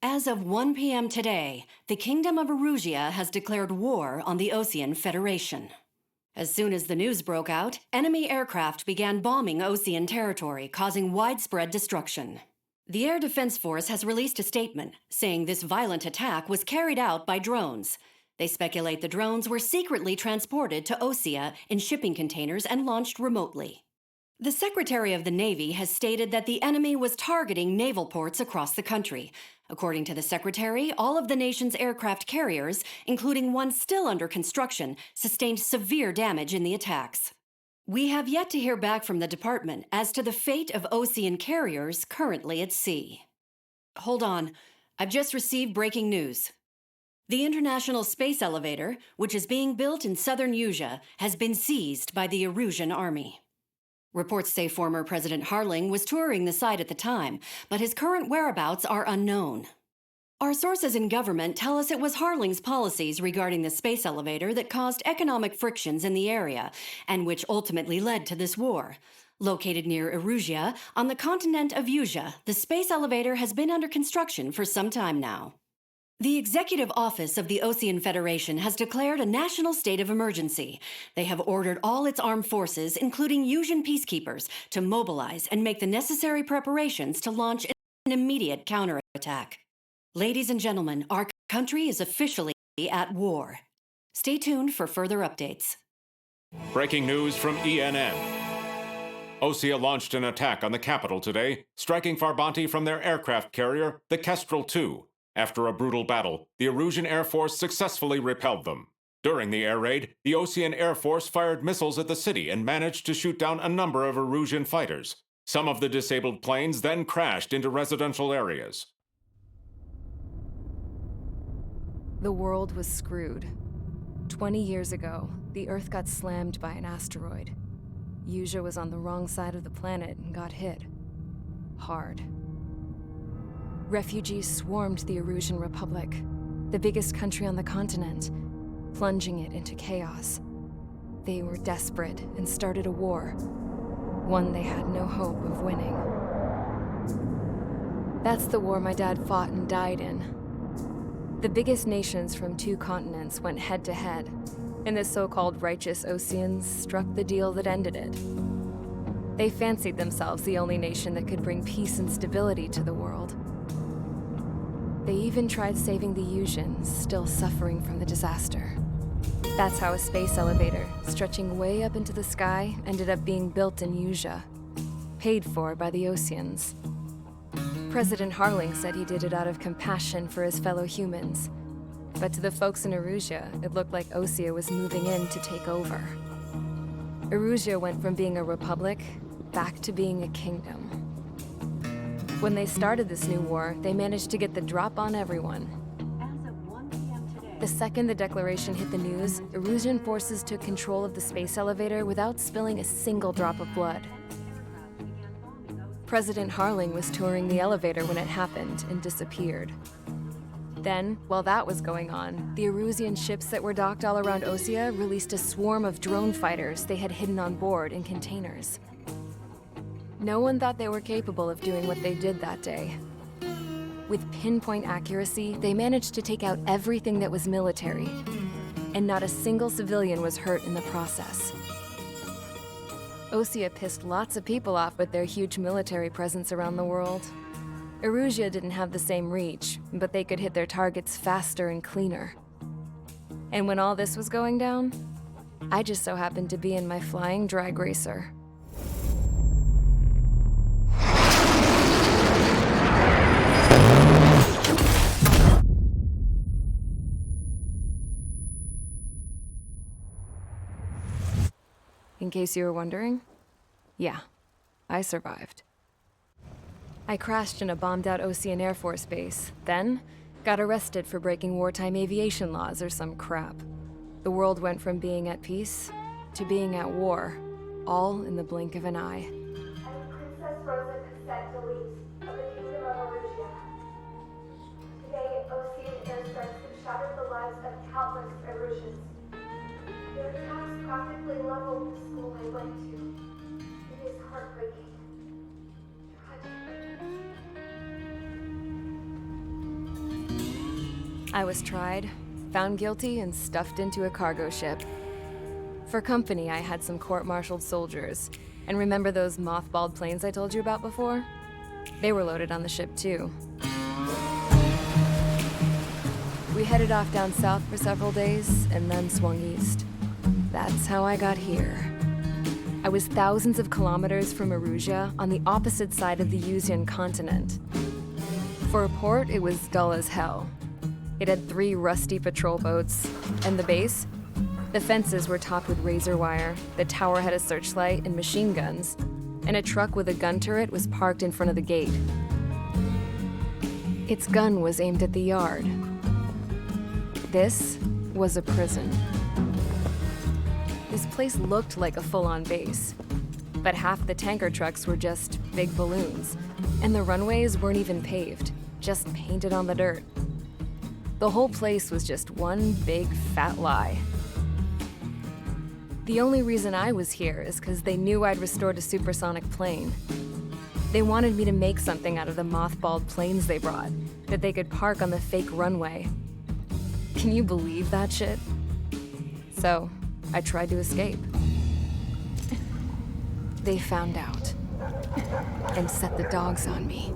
As of 1 p.m. today, the Kingdom of Erusia has declared war on the Osean Federation. As soon as the news broke out, enemy aircraft began bombing Osean territory, causing widespread destruction. The Air Defense Force has released a statement saying this violent attack was carried out by drones. They speculate the drones were secretly transported to Osea in shipping containers and launched remotely. The Secretary of the Navy has stated that the enemy was targeting naval ports across the country. According to the Secretary, all of the nation's aircraft carriers, including one still under construction, sustained severe damage in the attacks. We have yet to hear back from the department as to the fate of Osean carriers currently at sea. Hold on, I've just received breaking news. The International Space Elevator, which is being built in southern Usea, has been seized by the Erusian army. Reports say former President Harling was touring the site at the time, but his current whereabouts are unknown. Our sources in government tell us it was Harling's policies regarding the space elevator that caused economic frictions in the area, and which ultimately led to this war. Located near Erusia, on the continent of Usea, the space elevator has been under construction for some time now. The Executive Office of the Osean Federation has declared a national state of emergency. They have ordered all its armed forces, including Usian peacekeepers, to mobilize and make the necessary preparations to launch an immediate counterattack. Ladies and gentlemen, our country is officially at war. Stay tuned for further updates. Breaking news from ENN. Osea launched an attack on the capital today, striking Farbanti from their aircraft carrier, the Kestrel II. After a brutal battle, the Erusian Air Force successfully repelled them. During the air raid, the Osean Air Force fired missiles at the city and managed to shoot down a number of Erusian fighters. Some of the disabled planes then crashed into residential areas. The world was screwed. 20 years ago, the Earth got slammed by an asteroid. Usea was on the wrong side of the planet and got hit. Hard. Refugees swarmed the Erusian Republic, the biggest country on the continent, plunging it into chaos. They were desperate and started a war, one they had no hope of winning. That's the war my dad fought and died in. The biggest nations from 2 continents went head-to-head, and the so-called righteous Oseans struck the deal that ended it. They fancied themselves the only nation that could bring peace and stability to the world. They even tried saving the Usians, still suffering from the disaster. That's how a space elevator, stretching way up into the sky, ended up being built in Usea, paid for by the Oseans. President Harling said he did it out of compassion for his fellow humans. But to the folks in Erusia, it looked like Osea was moving in to take over. Erusia went from being a republic back to being a kingdom. When they started this new war, they managed to get the drop on everyone. As of 1 p.m. today, The second the declaration hit the news, Erusian forces took control of the space elevator without spilling a single drop of blood. President Harling was touring the elevator when it happened and disappeared. Then, while that was going on, the Erusian ships that were docked all around Osea released a swarm of drone fighters they had hidden on board in containers. No one thought they were capable of doing what they did that day. With pinpoint accuracy, they managed to take out everything that was military, and not a single civilian was hurt in the process. Osea pissed lots of people off with their huge military presence around the world. Erusia didn't have the same reach, but they could hit their targets faster and cleaner. And when all this was going down, I just so happened to be in my flying drag racer. In case you were wondering, yeah, I survived. I crashed in a bombed-out Osean Air Force base, then got arrested for breaking wartime aviation laws or some crap. The world went from being at peace to being at war, all in the blink of an eye. I'm Princess Rosa Cassette Delete of the Kingdom of Erusia. Today, Osean airstrikes have shattered the lives of countless Erusians. Their attacks practically leveled the school I went to. It is heartbreaking. Tragic. I was tried, found guilty, and stuffed into a cargo ship. For company, I had some court-martialed soldiers. And remember those mothballed planes I told you about before? They were loaded on the ship too. We headed off down south for several days, and then swung east. That's how I got here. I was thousands of kilometers from Erusia, on the opposite side of the Yuzian continent. For a port, it was dull as hell. It had 3 rusty patrol boats, and the base? The fences were topped with razor wire, the tower had a searchlight and machine guns, and a truck with a gun turret was parked in front of the gate. Its gun was aimed at the yard. This was a prison. This place looked like a full-on base, but half the tanker trucks were just big balloons, and the runways weren't even paved, just painted on the dirt. The whole place was just one big fat lie. The only reason I was here is because they knew I'd restored a supersonic plane. They wanted me to make something out of the mothballed planes they brought, that they could park on the fake runway. Can you believe that shit? So, I tried to escape. They found out, and set the dogs on me.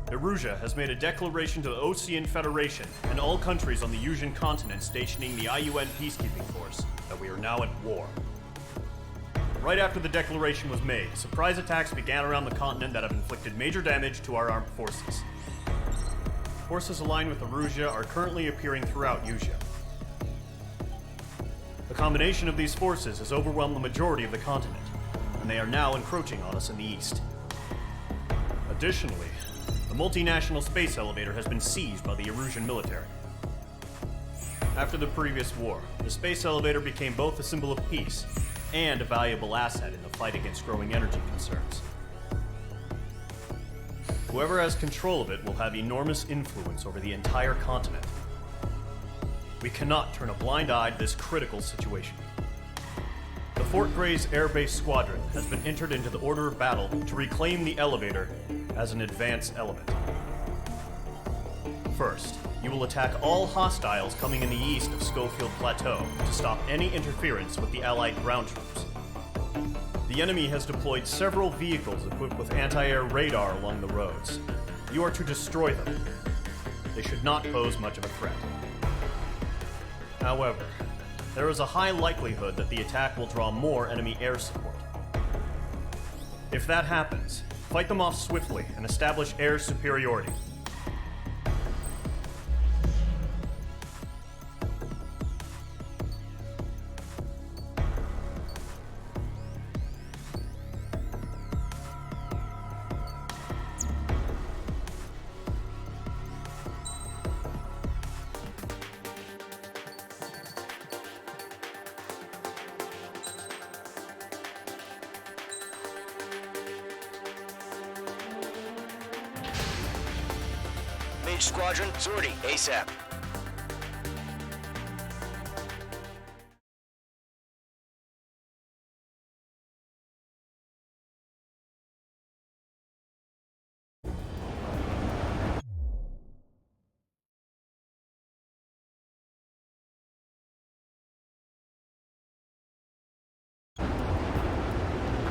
Erusia has made a declaration to the Osean Federation and all countries on the Yuzian continent stationing the IUN peacekeeping force that we are now at war. Right after the declaration was made, surprise attacks began around the continent that have inflicted major damage to our armed forces. Forces aligned with Erusia are currently appearing throughout Yusia. The combination of these forces has overwhelmed the majority of the continent, and they are now encroaching on us in the east. Additionally, the multinational space elevator has been seized by the Erusian military. After the previous war, the space elevator became both a symbol of peace and a valuable asset in the fight against growing energy concerns. Whoever has control of it will have enormous influence over the entire continent. We cannot turn a blind eye to this critical situation. The Fort Gray's Air Base Squadron has been entered into the order of battle to reclaim the elevator as an advance element. First, you will attack all hostiles coming in the east of Schofield Plateau to stop any interference with the Allied ground troops. The enemy has deployed several vehicles equipped with anti-air radar along the roads. You are to destroy them. They should not pose much of a threat. However, there is a high likelihood that the attack will draw more enemy air support. If that happens, fight them off swiftly and establish air superiority. Mage Squadron, sortie, ASAP.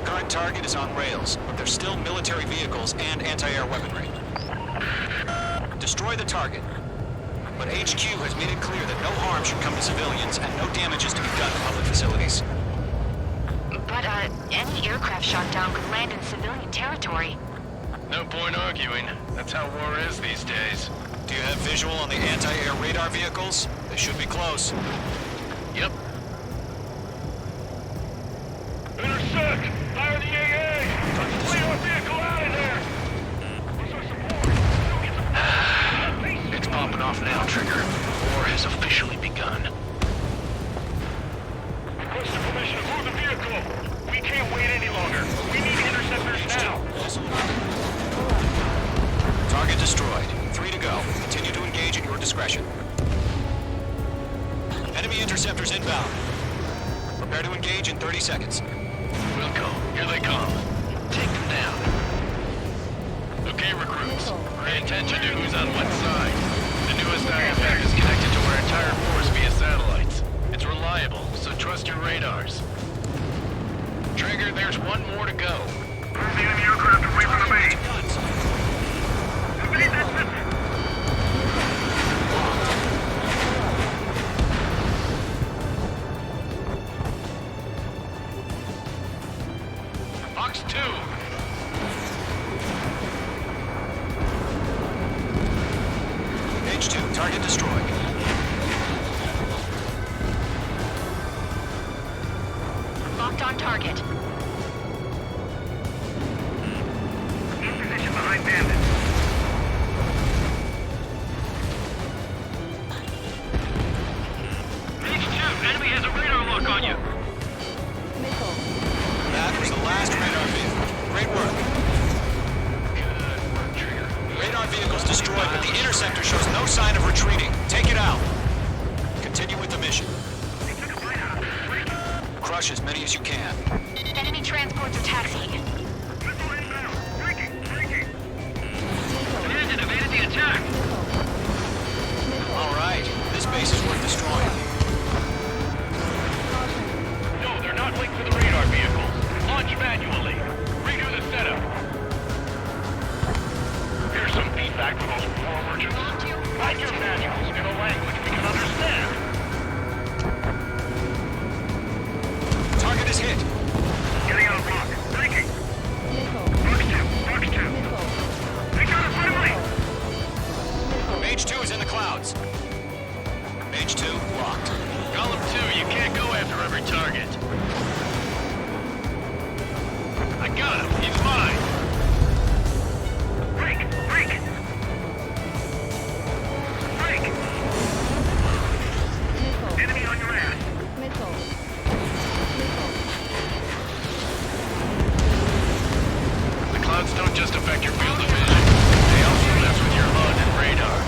Current target is on rails, but there's still military vehicles and anti-air weaponry. Destroy the target. But HQ has made it clear that no harm should come to civilians and no damage is to be done to public facilities. But, any aircraft shot down could land in civilian territory. No point arguing. That's how war is these days. Do you have visual on the anti-air radar vehicles? They should be close. Yep. Intersect! Fire the AA! Clear our vehicle out of there! Where's our support? It's popping off now, Trigger. War has officially begun. Requesting permission to move the vehicle! We can't wait any longer! We need interceptors now! discretion. Enemy interceptors inbound. Prepare to engage in 30 seconds. Wilco, here they come. Take them down. Okay, recruits. Pay attention to who's on what side. The newest IFF is connected to our entire force via satellites. It's reliable, so trust your radars. Trigger, there's one more to go. Move the enemy aircraft away from the base. Evade that system. Fox 2! H2, target destroyed. Locked on target. In position behind bandits. H2, enemy has a radar lock on you. That was the last radar vehicle. Great work. Good work, Trigger. Radar vehicle's destroyed, but the interceptor shows no sign of retreating. Take it out. Continue with the mission. They took a bite out of it. Crush as many as you can. Enemy transports are taxiing. Missile inbound. Breaking. Commandant evaded the attack. All right, this base is worth destroying. No, they're not linked to the radar vehicle. Launch manually. Redo the setup. Here's some feedback for those war merchants. Write your manuals in a language we can understand. Target is hit. Getting out of block. Breaking. Fox 2. They got us finally. Mage 2 is in the clouds. Mage 2 locked. Golem 2, you can't go after every target. I got him. He's mine. Break. Enemy on your ass. The clouds don't just affect your field of vision. They also mess with your HUD and radar.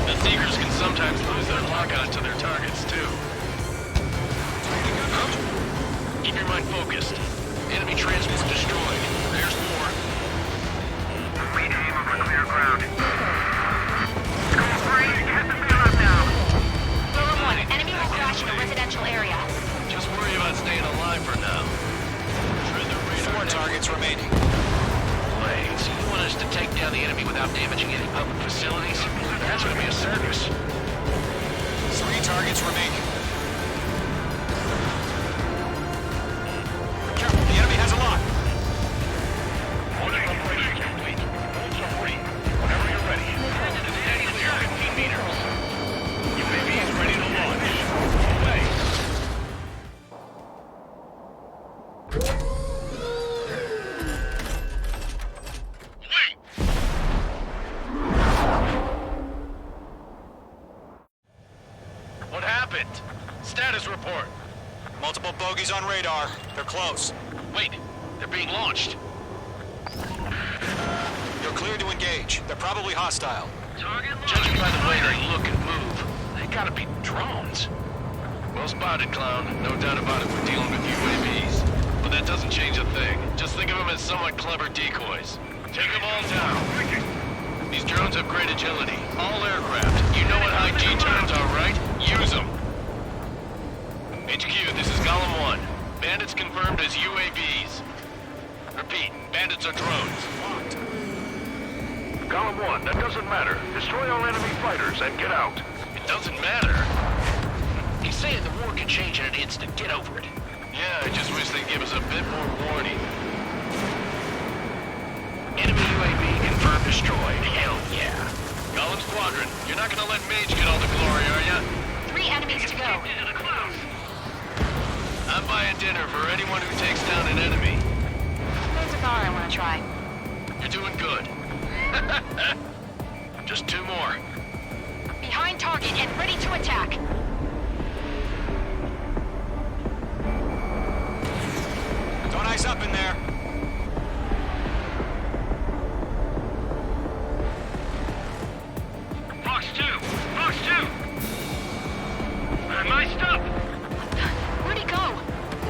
The Seekers can sometimes lose their lockout to their targets, too. Keep your mind focused. Enemy transport destroyed. There's more. Rename over clear ground. Score 3, hit the field up now. Rover 1, enemy will crash in a residential area. Just worry about staying alive for now. Tread the radar. 4 targets remaining. Wait, so you want us to take down the enemy without damaging any public facilities? That's gonna be a circus. 3 targets remaining. Careful, the enemy has a lock. Launching operation complete. Holds are free. Whenever you're ready. Steady clear 15 meters. UAV is ready to launch. Away. What happened? Status report. Multiple bogeys on radar. They're close. Wait, they're being launched. You're cleared to engage. They're probably hostile. Judging by the way they look and move, they gotta be drones. Well spotted, clown. No doubt about it, we're dealing with UAVs. But that doesn't change a thing. Just think of them as somewhat clever decoys. Take them all down. These drones have great agility. All aircraft. You know what high G turns are, right? Use them. HQ, this is Golem 1. Bandits confirmed as UAVs. Repeat, bandits are drones. Golem 1, that doesn't matter. Destroy all enemy fighters and get out. It doesn't matter. He's saying the war can change in an instant. Get over it. Yeah, I just wish they'd give us a bit more warning. Enemy UAV confirmed destroyed. Hell yeah. Golem Squadron, you're not gonna let Mage get all the glory, are ya? 3 enemies to go. Into the clouds. I'm buying dinner for anyone who takes down an enemy. There's a bar I want to try. You're doing good. Just 2 more. Behind target and ready to attack. Don't ice up in there. Fox 2! Fox 2!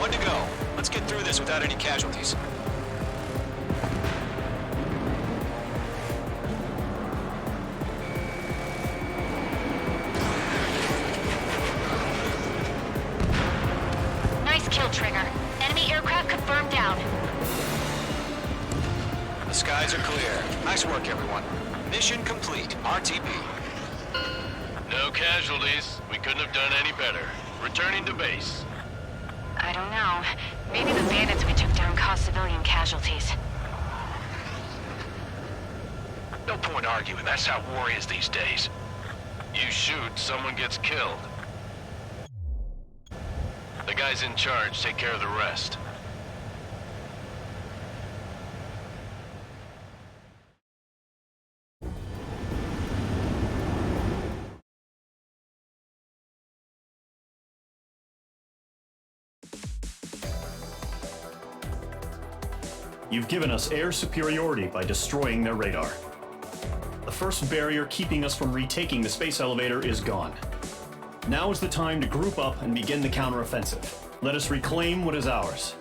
One to go. Let's get through this without any casualties. Nice kill, Trigger. Enemy aircraft confirmed down. The skies are clear. Nice work, everyone. Mission complete. RTB. No casualties. We couldn't have done any better. Returning to base. I don't know. Maybe the bandits we took down caused civilian casualties. No point arguing. That's how war is these days. You shoot, someone gets killed. The guys in charge take care of the rest. You've given us air superiority by destroying their radar. The first barrier keeping us from retaking the space elevator is gone. Now is the time to group up and begin the counteroffensive. Let us reclaim what is ours.